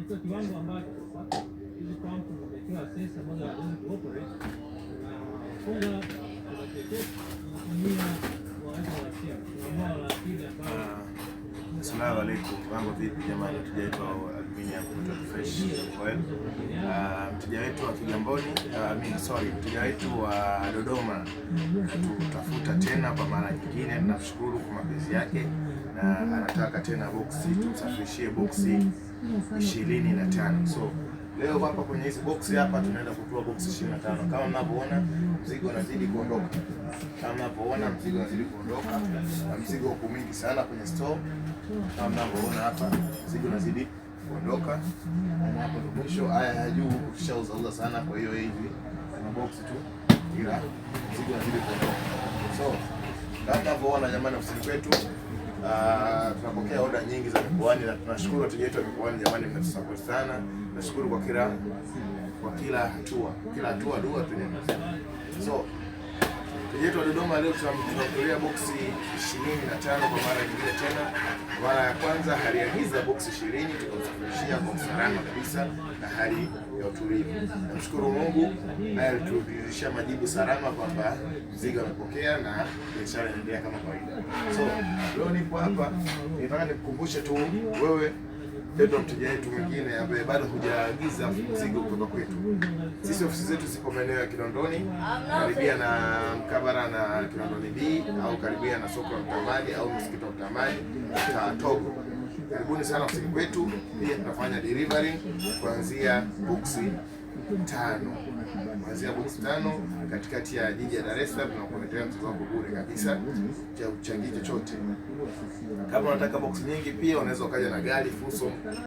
Katika kiwango ambacho sasa hizi kampuni zimewekewa sensa ambazo hawawezi kuoperate funga kutumia waweza wa simu ambao la pili ambao. Assalamu alaikum, mambo vipi jamani? Mteja wetu wa Aluminium kutoka Fresh Oil, mteja wetu wa Kigamboni, mteja wetu wa Dodoma tutafuta tena kwa mara nyingine. Tunashukuru kwa mapenzi yake na anataka tena boksi, tumsafirishie boksi 25. So leo hapa kwenye hizi boksi hapa tunaenda kutoa boksi 25. Kama mnavyoona mzigo unazidi kuondoka. Na mzigo uko mwingi sana kwenye store. Kama mnavyoona hapa mzigo unazidi kuondoka. Na hapo mwisho haya ya juu tushauza sana, kwa hiyo hivi kama boksi tu ila mzigo unazidi kuondoka. So kama mnavyoona jamani, ofisini kwetu tunapokea oda nyingi za mikoani na tunashukuru wateja wetu wa mikoani jamani, mnatusupport sana. Nashukuru kwa kila hatua dua tunaenda. So mteja wetu wa Dodoma leo tunamtolea boksi 25 kwa mara nyingine tena. Mara ya kwanza aliagiza boksi 20, tukamsafirishia boksi salama kabisa na hali ya utulivu. Namshukuru Mungu naye alitudirishia majibu salama kwamba mzigo amepokea na biashara inaendelea kama kawaida. So leo nipo hapa nataka nikukumbushe tu wewe ndio mteja wetu mwingine ambaye bado hujaagiza mzigo kutoka kwetu. Sisi ofisi zetu zipo maeneo ya Kinondoni, karibia na mkabara na Kinondoni B au karibia na soko la Mtamani au msikiti wa Mtamani Togo. Karibuni sana ofisi kwetu. Pia tunafanya delivery kuanzia boksi 5. Kuanzia boksi 5 katikati ya jiji la Dar es Salaam tunakuletea mzigo wako bure kabisa cha uchangie chochote. Kama unataka boksi nyingi pia unaweza ukaja na gari fuso.